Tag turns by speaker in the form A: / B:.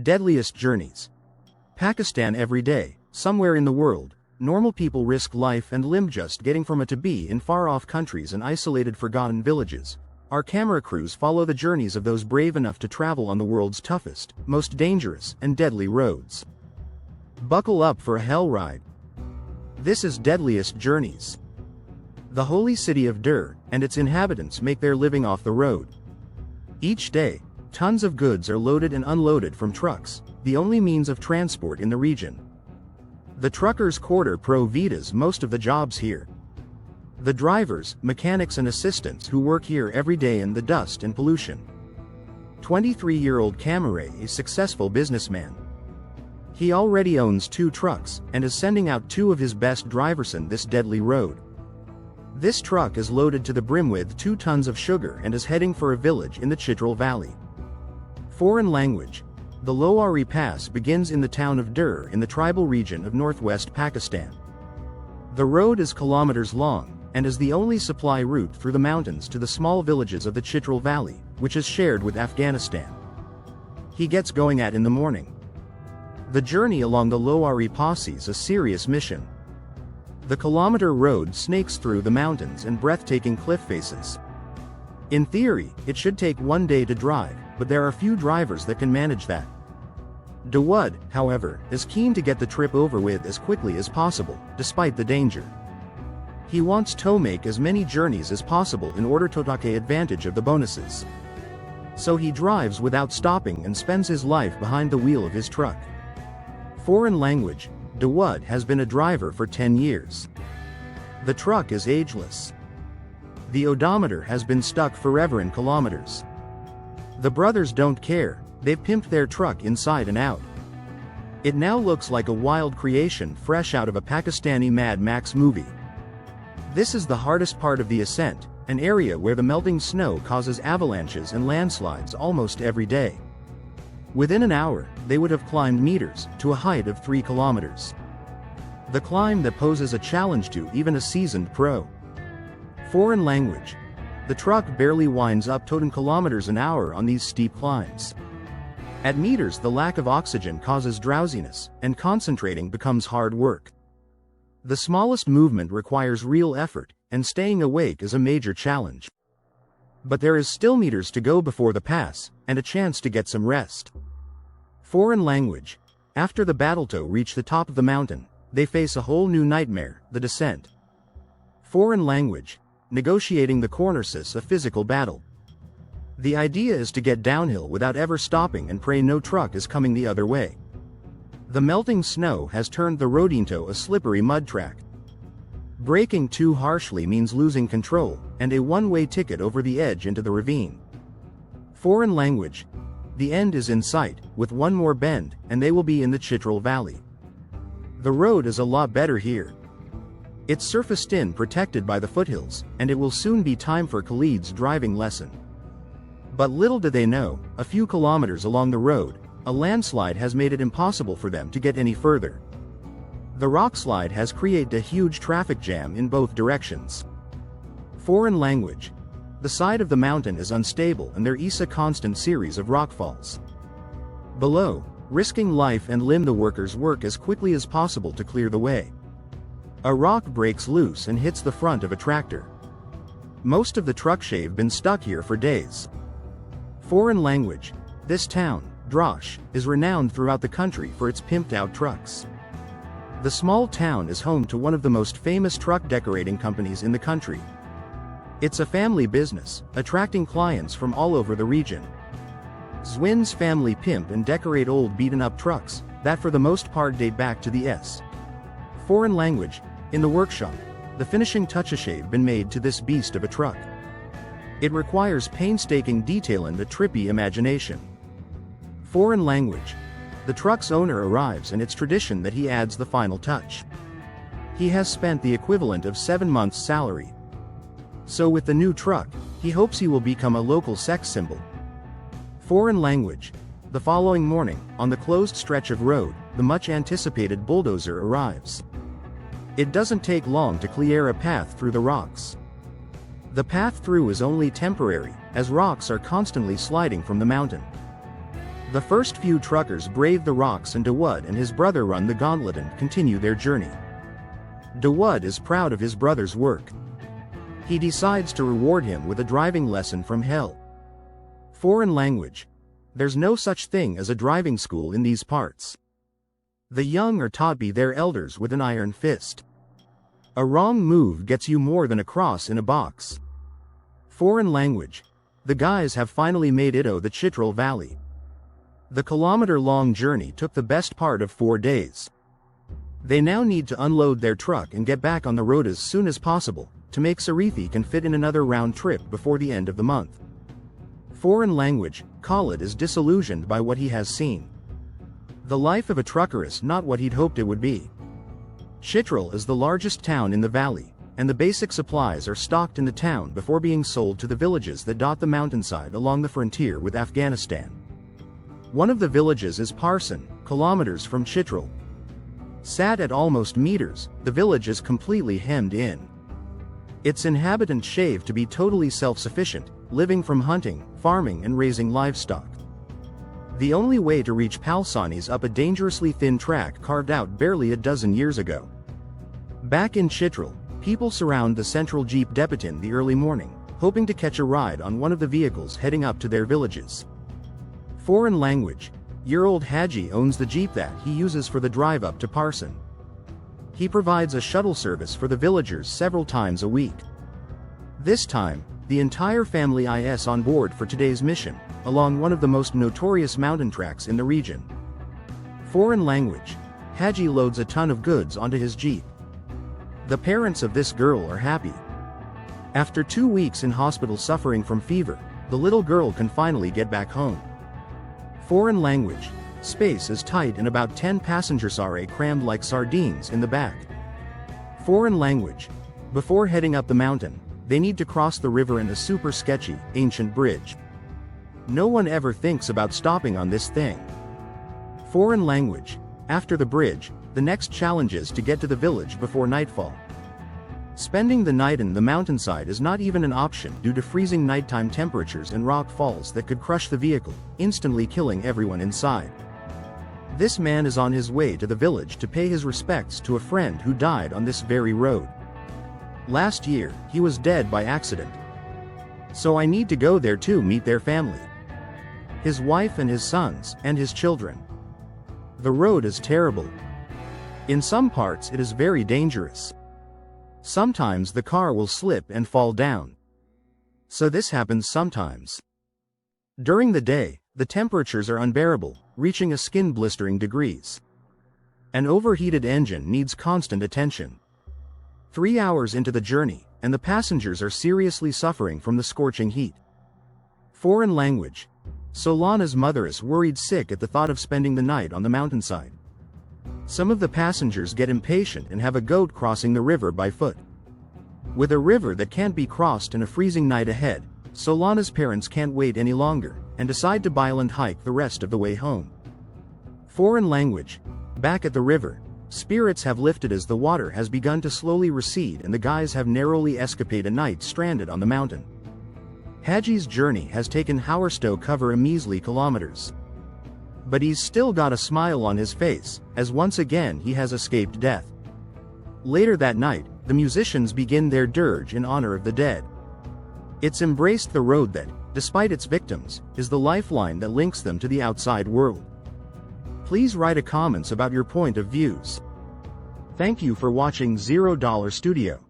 A: Deadliest journeys. Pakistan. Every day, somewhere in the world, normal people risk life and limb just getting from A to B in far-off countries and isolated forgotten villages. Our camera crews follow the journeys of those brave enough to travel on the world's toughest, most dangerous, and deadly roads. Buckle up for a hell ride. This is Deadliest Journeys. The holy city of Dur and its inhabitants make their living off the road. Each day, tons of goods are loaded and unloaded from trucks, the only means of transport in the region. The truckers quarter pro vitas most of the jobs here. The drivers, mechanics and assistants who work here every day in the dust and pollution. 23-year-old Kamare is a successful businessman. He already owns 2 trucks and is sending out 2 of his best drivers on this deadly road. This truck is loaded to the brim with 2 tons of sugar and is heading for a village in the Chitral Valley. Foreign language. The Lari Pass begins in the town of Dur in the tribal region of northwest Pakistan. The road is kilometers long and is the only supply route through the mountains to the small villages of the Chitral Valley, which is shared with Afghanistan. He gets going in the morning. The journey along the Lari Pass is a serious mission. The kilometer road snakes through the mountains and breathtaking cliff faces. In theory, it should take 1 day to drive, but there are few drivers that can manage that. Dawood, however, is keen to get the trip over with as quickly as possible, despite the danger. He wants to make as many journeys as possible in order to take advantage of the bonuses. So he drives without stopping and spends his life behind the wheel of his truck. Foreign language. Dawood has been a driver for 10 years. The truck is ageless. The odometer has been stuck forever in kilometers. The brothers don't care, they've pimped their truck inside and out. It now looks like a wild creation fresh out of a Pakistani Mad Max movie. This is the hardest part of the ascent, an area where the melting snow causes avalanches and landslides almost every day. Within an hour, they would have climbed meters, to a height of 3 kilometers. The climb that poses a challenge to even a seasoned pro. Foreign language. The truck barely winds up to 10 kilometers an hour on these steep climbs. At meters, the lack of oxygen causes drowsiness, and concentrating becomes hard work. The smallest movement requires real effort, and staying awake is a major challenge. But there is still meters to go before the pass, and a chance to get some rest. Foreign language. After the battle to reach the top of the mountain, they face a whole new nightmare, the descent. Foreign language. Negotiating the cornices, a physical battle. The idea is to get downhill without ever stopping and pray no truck is coming the other way. The melting snow has turned the road into a slippery mud track. Braking too harshly means losing control, and a one-way ticket over the edge into the ravine. Foreign language. The end is in sight, with one more bend, and they will be in the Chitral Valley. The road is a lot better here. It's surfaced in, protected by the foothills, and it will soon be time for Khalid's driving lesson. But little do they know, a few kilometers along the road, a landslide has made it impossible for them to get any further. The rockslide has created a huge traffic jam in both directions. Foreign language. The side of the mountain is unstable and there is a constant series of rockfalls. Below, risking life and limb, the workers work as quickly as possible to clear the way. A rock breaks loose and hits the front of a tractor. Most of the truck have been stuck here for days. Foreign language. This town, Drosh, is renowned throughout the country for its pimped-out trucks. The small town is home to one of the most famous truck decorating companies in the country. It's a family business, attracting clients from all over the region. Zwin's family pimp and decorate old beaten-up trucks, that for the most part date back to the S. Foreign language. In the workshop, the finishing touches have been made to this beast of a truck. It requires painstaking detail and a trippy imagination. Foreign language. The truck's owner arrives and it's tradition that he adds the final touch. He has spent the equivalent of 7 months' salary. So with the new truck, he hopes he will become a local sex symbol. Foreign language. The following morning, on the closed stretch of road, the much-anticipated bulldozer arrives. It doesn't take long to clear a path through the rocks. The path through is only temporary, as rocks are constantly sliding from the mountain. The first few truckers brave the rocks and Dawood and his brother run the gauntlet and continue their journey. Dawood is proud of his brother's work. He decides to reward him with a driving lesson from hell. Foreign language. There's no such thing as a driving school in these parts. The young are taught by their elders with an iron fist. A wrong move gets you more than a cross in a box. Foreign language. The guys have finally made it the Chitral Valley. The kilometer-long journey took the best part of 4 days. They now need to unload their truck and get back on the road as soon as possible, to make Sarithi can fit in another round trip before the end of the month. Foreign language. Khalid is disillusioned by what he has seen. The life of a trucker is not what he'd hoped it would be. Chitral is the largest town in the valley, and the basic supplies are stocked in the town before being sold to the villages that dot the mountainside along the frontier with Afghanistan. One of the villages is Parsan, kilometers from Chitral. Sat at almost meters, the village is completely hemmed in. Its inhabitants shave to be totally self-sufficient, living from hunting, farming and raising livestock. The only way to reach Palsani is up a dangerously thin track carved out barely a dozen years ago. Back in Chitral, people surround the central jeep depot in the early morning, hoping to catch a ride on one of the vehicles heading up to their villages. Foreign language. Year-old Haji owns the jeep that he uses for the drive up to Parsan. He provides a shuttle service for the villagers several times a week. This time, the entire family is on board for today's mission, along one of the most notorious mountain tracks in the region. Foreign language. Haji loads a ton of goods onto his jeep. The parents of this girl are happy. After 2 weeks in hospital suffering from fever, the little girl can finally get back home. Foreign language. Space is tight and about 10 passengers are crammed like sardines in the back. Foreign language. Before heading up the mountain, they need to cross the river in a super sketchy, ancient bridge. No one ever thinks about stopping on this thing. Foreign language. After the bridge, the next challenge is to get to the village before nightfall. Spending the night in the mountainside is not even an option due to freezing nighttime temperatures and rock falls that could crush the vehicle, instantly killing everyone inside. This man is on his way to the village to pay his respects to a friend who died on this very road. Last year, he was dead by accident. So I need to go there to meet their family. His wife and his sons, and his children. The road is terrible. In some parts it is very dangerous. Sometimes the car will slip and fall down. So this happens sometimes. During the day, the temperatures are unbearable, reaching a skin-blistering degrees. An overheated engine needs constant attention. 3 hours into the journey, and the passengers are seriously suffering from the scorching heat. Foreign language. Solana's mother is worried sick at the thought of spending the night on the mountainside. Some of the passengers get impatient and have a goat crossing the river by foot. With a river that can't be crossed and a freezing night ahead, Solana's parents can't wait any longer, and decide to Byland hike the rest of the way home. Foreign language. Back at the river, spirits have lifted as the water has begun to slowly recede and the guys have narrowly escapade a night stranded on the mountain. Haji's journey has taken Howerstow cover a measly kilometers. But he's still got a smile on his face, as once again he has escaped death. Later that night, the musicians begin their dirge in honor of the dead. It's embraced the road that, despite its victims, is the lifeline that links them to the outside world. Please write a comments about your point of views. Thank you for watching $0 Studio.